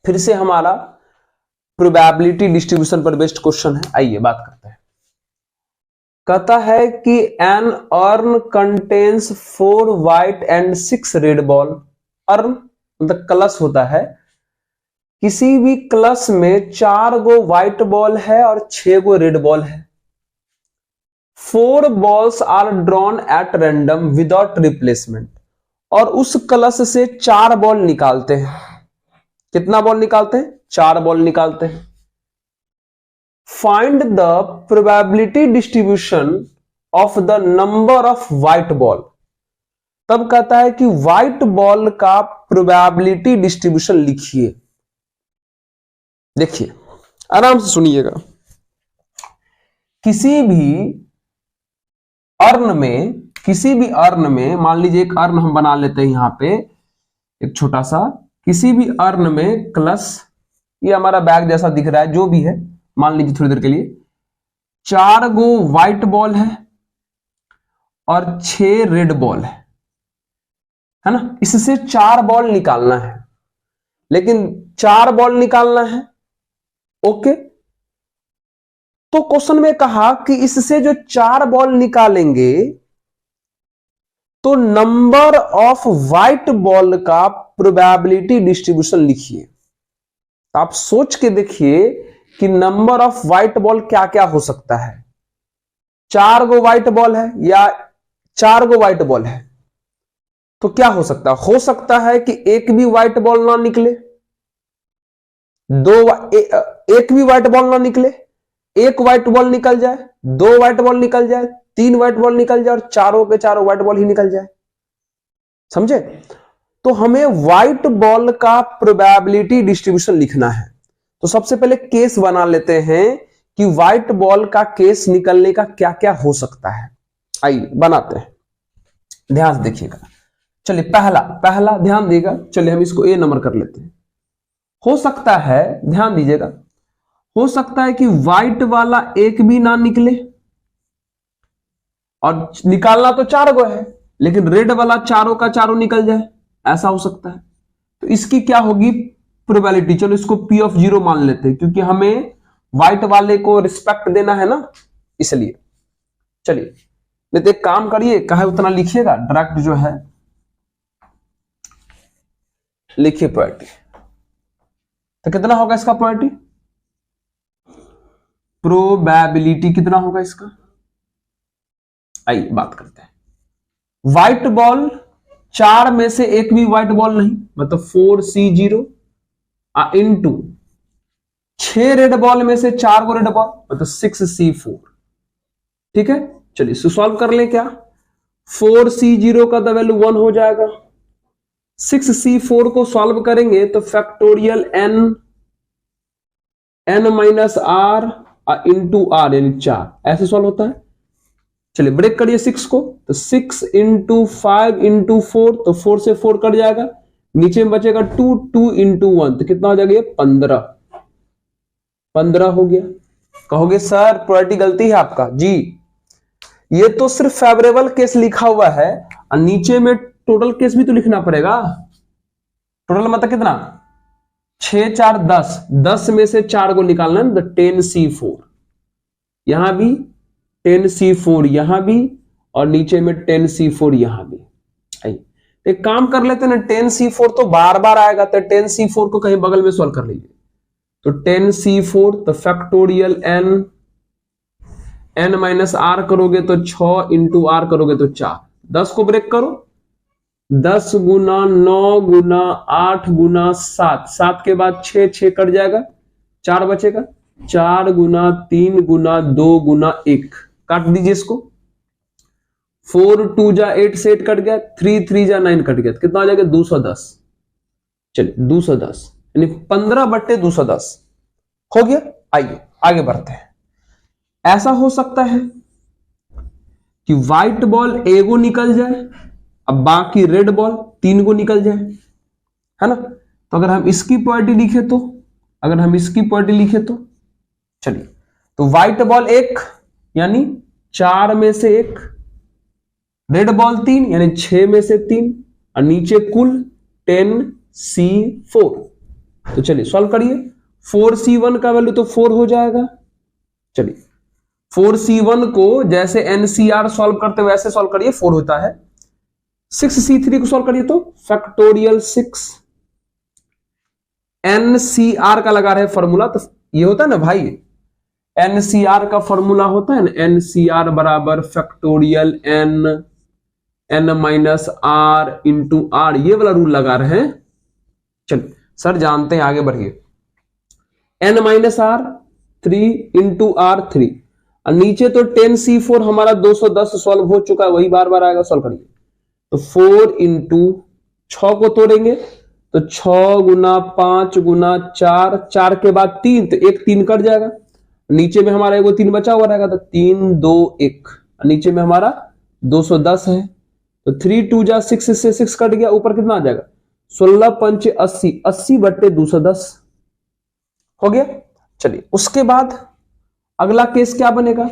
फिर से हमारा प्रोबेबिलिटी डिस्ट्रीब्यूशन पर बेस्ड क्वेश्चन है। आइए बात करते हैं। कहता है कि an urn contains 4 white and 6 red ball. Urn मतलब कलश होता है, किसी भी क्लस में 4 गो व्हाइट बॉल है और 6 गो रेड बॉल है। 4 balls are drawn at random without replacement, और उस क्लस से 4 बॉल निकालते हैं। कितना बॉल निकालते हैं? 4 बॉल निकालते हैं। Find the probability distribution of the number of white ball. तब कहता है कि व्हाइट बॉल का प्रोबेबिलिटी डिस्ट्रीब्यूशन लिखिए। देखिए आराम से सुनिएगा। किसी भी अर्न में मान लीजिए एक अर्न हम बना लेते हैं यहां पे एक छोटा सा। किसी भी अर्न में क्लस, ये हमारा बैग जैसा दिख रहा है जो भी है, मान लीजिए थोड़ी देर के लिए 4 गो व्हाइट बॉल है और 6 रेड बॉल है ना। इससे 4 बॉल निकालना है, लेकिन 4 बॉल निकालना है। ओके, तो क्वेश्चन में कहा कि इससे जो 4 बॉल निकालेंगे तो नंबर ऑफ व्हाइट बॉल का प्रोबेबिलिटी डिस्ट्रीब्यूशन लिखिए। आप सोच के देखिए कि नंबर ऑफ व्हाइट बॉल क्या क्या हो सकता है। 4 गो व्हाइट बॉल है या 4 गो व्हाइट बॉल है, तो क्या हो सकता है कि एक भी व्हाइट बॉल ना निकले, एक भी व्हाइट बॉल ना निकले, एक व्हाइट बॉल निकल जाए, 2 व्हाइट बॉल निकल जाए, 3 व्हाइट बॉल निकल जाए और चारों के चारों व्हाइट बॉल ही निकल जाए। समझे? तो हमें व्हाइट बॉल का प्रोबेबिलिटी डिस्ट्रीब्यूशन लिखना है। तो सबसे पहले केस बना लेते हैं कि व्हाइट बॉल का केस निकलने का क्या क्या हो सकता है। आइए बनाते हैं, ध्यान से देखिएगा। चलिए पहला ध्यान दीजिएगा। चलिए हम इसको ए नंबर कर लेते हैं। हो सकता है, ध्यान दीजिएगा, हो सकता है कि व्हाइट वाला एक भी ना निकले, और निकालना तो 4 गो है, लेकिन रेड वाला चारों का चारों निकल जाए, ऐसा हो सकता है। तो इसकी क्या होगी प्रोबेबिलिटी? चलो इसको P of 0 मान लेते हैं, क्योंकि हमें व्हाइट वाले को रिस्पेक्ट देना है ना, इसलिए। चलिए नहीं तो एक काम करिए, कहे उतना लिखिएगा, डायरेक्ट जो है लिखिए प्रोबेबिलिटी। तो कितना होगा इसका प्रोबेबिलिटी कितना होगा इसका? आइए बात करते हैं। व्हाइट बॉल 4 में से एक भी व्हाइट बॉल नहीं, मतलब 4C0 इंटू 6 रेड बॉल में से 4 को रेड बॉल, मतलब 6C4। ठीक है, चलिए इसको सॉल्व कर लें। क्या 4C0 का द वैल्यू 1 हो जाएगा, 6C4 को सॉल्व करेंगे तो factorial n minus R into R यानी 4, ऐसे सॉल्व होता है। चलिए ब्रेक करिए 6 को, तो 6 इंटू 5 इंटू 4, तो 4 से 4 कट जाएगा, नीचे में बचेगा 2, 2 इंटू 1, तो कितना हो जाएगा? 15 हो गया। कहोगे सर प्रोबेबिलिटी गलती है आपका। जी, ये तो सिर्फ फेवरेबल केस लिखा हुआ है, और नीचे में टोटल केस भी तो लिखना पड़ेगा। टोटल मतलब कितना? 6 4 10, 10 में से 4 को निकालना है, तो 10C4, यहां भी 10C4 यहां भी, और नीचे में 10C4 यहां भी। एक काम कर लेते हैं ना, 10C4 तो बार बार आएगा, तो 10C4 को कहीं बगल में सॉल्व कर लीजिए। तो 10C4 तो फैक्टोरियल n माइनस आर करोगे तो 6 इंटू आर करोगे तो 4, 10 को ब्रेक करो, 10 गुना 9 गुना 8 गुना 7, 7 के बाद 6 कट जाएगा, 4 बचेगा, 4 गुना 3 गुना 2 गुना 1, काट दीजिए इसको। 4 2 जा 8 से 8 कट गया, 3 3 जा 9 कट गया, कितना आ जाएगा 210। चलिए 210 यानी 15/210 हो गया। आइए आगे बढ़ते हैं। ऐसा हो सकता है कि व्हाइट बॉल एगो निकल जाए, अब बाकी रेड बॉल 3 को निकल जाए, है ना। तो अगर हम इसकी प्रोबेबिलिटी लिखे तो, अगर हम इसकी प्रोबेबिलिटी लिखे तो, चलिए तो व्हाइट बॉल 1 यानी 4 में से 1, रेड बॉल 3 यानी 6 में से 3, और नीचे कुल 10C4। तो चलिए सॉल्व करिए। 4C1 का वैल्यू तो 4 हो जाएगा। चलिए 4C1 को जैसे NCR सॉल्व करते वैसे सॉल्व करिए, 4 होता है। 6C3 को सॉल्व करिए तो फैक्टोरियल 6, NCR का लगा रहे फॉर्मूला, तो ये होता है ना भाई, NCR का फॉर्मूला होता है ना, NCR बराबर factorial n minus r into r, ये वाला रूल लगा रहे हैं। चलिए सर जानते हैं, आगे बढ़िए। n minus r 3 into r 3, और नीचे तो 10C4 हमारा 210 सॉल्व हो चुका है, वही बार बार आएगा, सॉल्व करिए। तो 4 इंटू 6 को तोड़ेंगे तो 6 गुना 5 गुना 4, 4 के बाद 3 तो 1 3 कट जाएगा, नीचे में हमारा एगो 3 बचा हुआ रहेगा, तो 3 2 1, नीचे में हमारा 210 है, तो 3 2 जा 6 से 6 कट गया, ऊपर कितना आ जाएगा 16 5 80, 80/210 हो गया। चलिए उसके बाद अगला केस क्या बनेगा,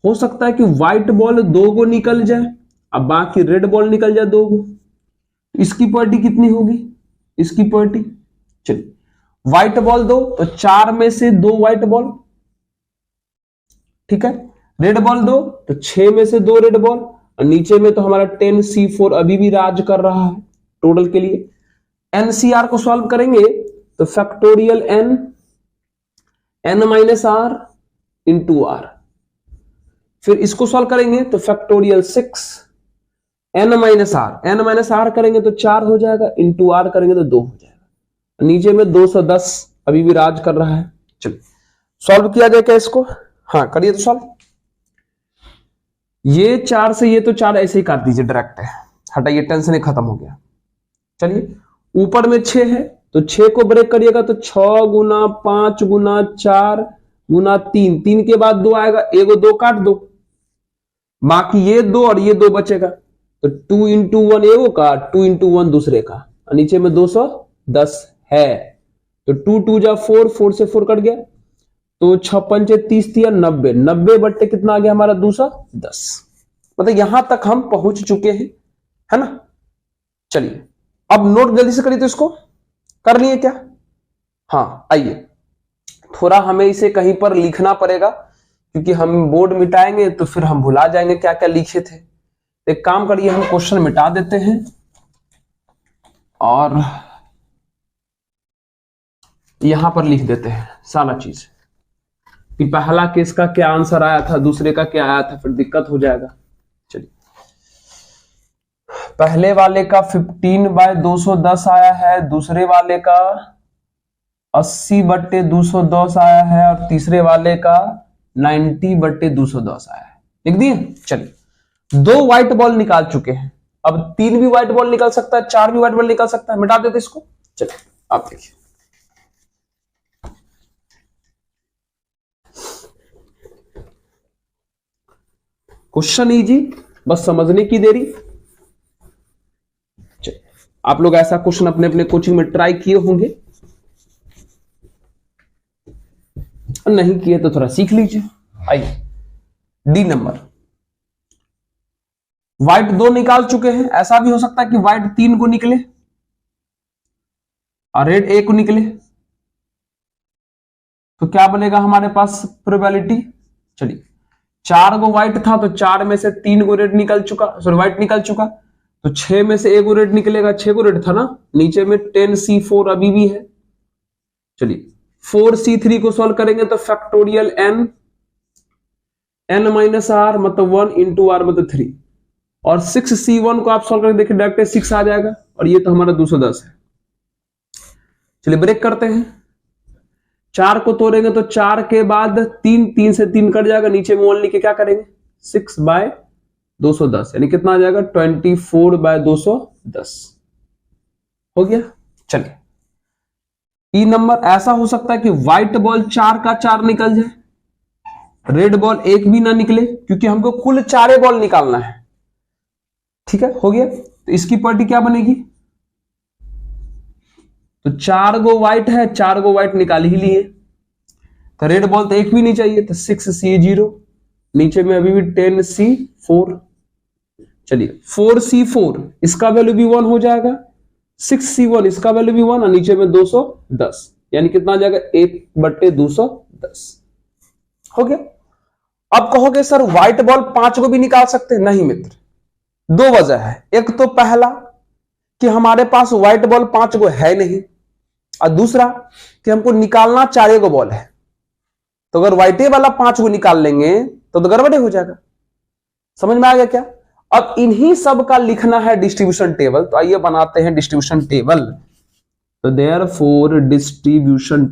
हो सकता है कि व्हाइट बॉल 2 को निकल जाए, अब बाकी रेड बॉल निकल जाए 2 को, इसकी प्रोबेबिलिटी कितनी होगी, इसकी प्रोबेबिलिटी, चलिए व्हाइट बॉल 2 तो 4 में से 2 व्हाइट बॉल, ठीक है, रेड बॉल 2 तो 6 में से 2 रेड बॉल, और नीचे में तो हमारा 10C4 अभी भी राज कर रहा है टोटल के लिए। NCR को सॉल्व करेंगे तो factorial n minus r into r, फिर इसको सॉल्व करेंगे तो फैक्टोरियल 6 n माइनस r करेंगे तो 4 हो जाएगा, इंटू r करेंगे तो 2 हो जाएगा, नीचे में 210 अभी भी राज कर रहा है। चलिए सॉल्व किया जाए क्या इसको, हाँ करिए तो सॉल्व। ये 4 से ये तो 4 ऐसे ही काट दीजिए डायरेक्ट है, हटाइए, टेंशन खत्म हो गया। चलिए ऊपर में 6 है तो 6 को ब्रेक करिएगा तो 6 गुना 5 गुना 4 गुना 3, 3 के बाद 2 आएगा, एगो 2 काट दो, बाकी ये 2 और ये 2 बचेगा, तो 2 इंटू 1 एगो का, 2 इंटू 1 दूसरे का, और नीचे में 210 है, तो 2 2 जा 4, 4 से 4 कट गया, तो 6 5 30 90, 90 कितना आ गया हमारा 210। मतलब यहां तक हम पहुंच चुके हैं, है ना। चलिए अब नोट जल्दी से करिए, तो इसको कर लिए क्या, हाँ आइए, थोड़ा हमें इसे कहीं पर लिखना पड़ेगा, क्योंकि हम बोर्ड मिटाएंगे तो फिर हम भुला जाएंगे क्या क्या लिखे थे। एक काम करिए, हम क्वेश्चन मिटा देते हैं और यहां पर लिख देते हैं सारा चीज, कि पहला केस का क्या आंसर आया था, दूसरे का क्या आया था, फिर दिक्कत हो जाएगा। चलिए पहले वाले का 15/210 आया है, दूसरे वाले का 80/210 आया है, और तीसरे वाले का 90/210 आया है, लिख दिए। चलिए 2 व्हाइट बॉल निकाल चुके हैं, अब 3 भी व्हाइट बॉल निकाल सकता है, 4 भी व्हाइट बॉल निकाल सकता है, मिटा देते इसको। चलिए आप देखिए, क्वेश्चन इजी, बस समझने की देरी। चलिए आप लोग ऐसा क्वेश्चन अपने अपने कोचिंग में ट्राई किए होंगे, नहीं किए तो थोड़ा सीख लीजिए। आइए डी नंबर, व्हाइट 2 निकाल चुके हैं, ऐसा भी हो सकता है कि व्हाइट 3 को निकले और रेड 1 को निकले, तो क्या बनेगा हमारे पास प्रोबेबिलिटी। चलिए 4 को व्हाइट था तो 4 में से 3 को रेड निकल चुका, सॉरी व्हाइट निकल चुका, तो 6 में से 1 को रेड निकलेगा, 6 को रेड था ना, नीचे में 10C4 अभी भी है। चलिए 4C3 को सॉल्व करेंगे तो फैक्टोरियल n माइनस r मतलब 1 इंटू r मतलब 3, और 6C1 को आप सॉल्व करके देखिए डायरेक्ट 6 आ जाएगा, और ये तो हमारा 210 है। चलिए ब्रेक करते हैं, 4 को तोड़ेंगे तो 4 के बाद 3, 3 से 3 कट जाएगा, नीचे में 1 लिख के क्या करेंगे 6/210, यानी कितना आ जाएगा 24/210 हो गया। चलिए ई नंबर ऐसा हो सकता है कि व्हाइट बॉल 4 का 4 निकल जाए, रेड बॉल 1 भी ना निकले, क्योंकि हमको कुल 4 बॉल निकालना है। ठीक है, हो गया। तो इसकी प्रॉपर्टी क्या बनेगी, तो 4 गो व्हाइट है, 4 गो व्हाइट निकाल ही लिए, तो रेड बॉल तो 1 भी नहीं चाहिए, तो 6C0, नीचे में अभी भी 10C4। चलिए 4C4 इसका वैल्यू भी 1 हो जाएगा, 6C1 इसका वैल्यू भी 1 और नीचे में 210, यानी कितना आ जाएगा 1/210 हो गया। अब कहोगे सर व्हाइट बॉल 5 को भी निकाल सकते हैं, नहीं मित्र, 2 वजह है। एक तो पहला कि हमारे पास व्हाइट बॉल 5 को है नहीं, और दूसरा कि हमको निकालना 4 को बॉल है, तो अगर व्हाइटे वाला 5 को निकाल लेंगे तो गड़बड़े हो जाएगा। समझ में आ गया क्या। अब इन्हीं सब का लिखना है डिस्ट्रीब्यूशन टेबल, तो आइए बनाते हैं डिस्ट्रीब्यूशन टेबल। तो देयरफॉर डिस्ट्रीब्यूशन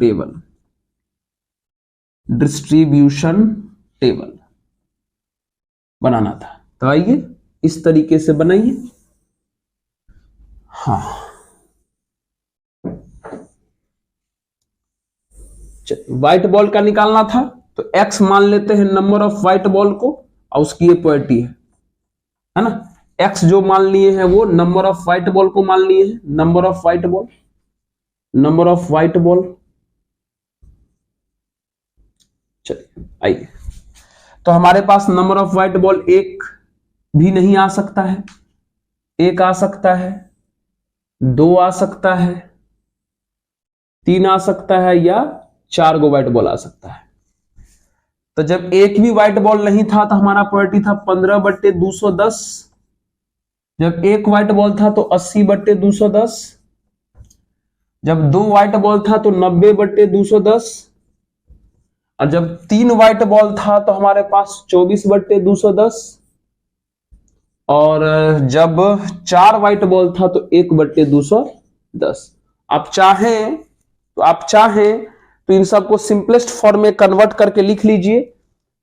टेबल बनाना था, तो आइए इस तरीके से बनाइए। हाँ व्हाइट बॉल का निकालना था, तो x मान लेते हैं नंबर ऑफ व्हाइट बॉल को, और उसकी ये प्रॉपर्टी है ना, x जो मान लिए हैं वो नंबर ऑफ व्हाइट बॉल को मान लिए हैं, नंबर ऑफ व्हाइट बॉल। चलिए आइए, तो हमारे पास नंबर ऑफ व्हाइट बॉल 1 भी नहीं आ सकता है, 1 आ सकता है, 2 आ सकता है, 3 आ सकता है, या 4 गो व्हाइट बॉल आ सकता है। तो जब एक भी व्हाइट बॉल नहीं था तो हमारा प्रॉपर्टी था 15/210, जब 1 व्हाइट बॉल था तो 80/210, जब 2 व्हाइट बॉल था तो 90/210, और जब 3 व्हाइट बॉल था तो हमारे पास 24/210, और जब 4 व्हाइट बॉल था तो 1/210। आप चाहें तो इन सबको सिंपलेस्ट फॉर्म में कन्वर्ट करके लिख लीजिए।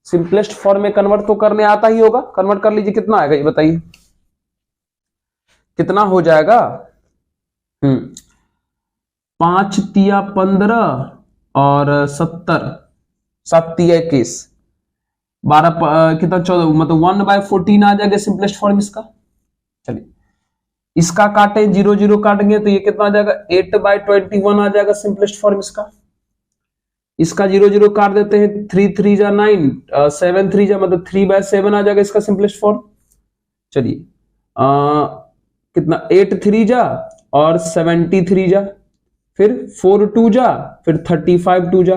सिंपलेस्ट फॉर्म में कन्वर्ट तो करने आता ही होगा, कन्वर्ट कर लीजिए। कितना आएगा ये बताइए, कितना हो जाएगा। 5 तिया 15 और 70, 7 तिया 21, 12 कितना 14, मतलब 1/14 आ जाएगा सिंपलेस्ट फॉर्म इसका। चलिए इसका काटे 0 0 काटेंगे तो ये कितना आ जाएगा 8/21 आ जाएगा सिंपलेस्ट फॉर्म इसका। इसका 0 0 काट देते हैं, 3 3 जा 9, 7 3 जा मतलब 3/7 आ जाएगा इसका सिंपलेस्ट फॉर्म। चलिए कितना 8 3 जा और 73 जा, फिर 4 2 जा, फिर 35 2 जा,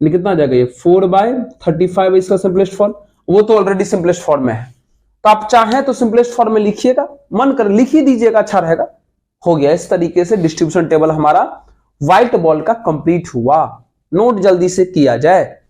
कितना आ जाएगा ये 4/35 इसका सिंपलेस्ट फॉर्म। वो तो ऑलरेडी सिंपलेस्ट फॉर्म में है, तो आप चाहें तो सिंपलेस्ट फॉर्म में लिखिएगा, मन कर लिख ही दीजिएगा, अच्छा रहेगा। हो गया, इस तरीके से डिस्ट्रीब्यूशन टेबल हमारा व्हाइट बॉल का कंप्लीट हुआ। नोट जल्दी से किया जाए।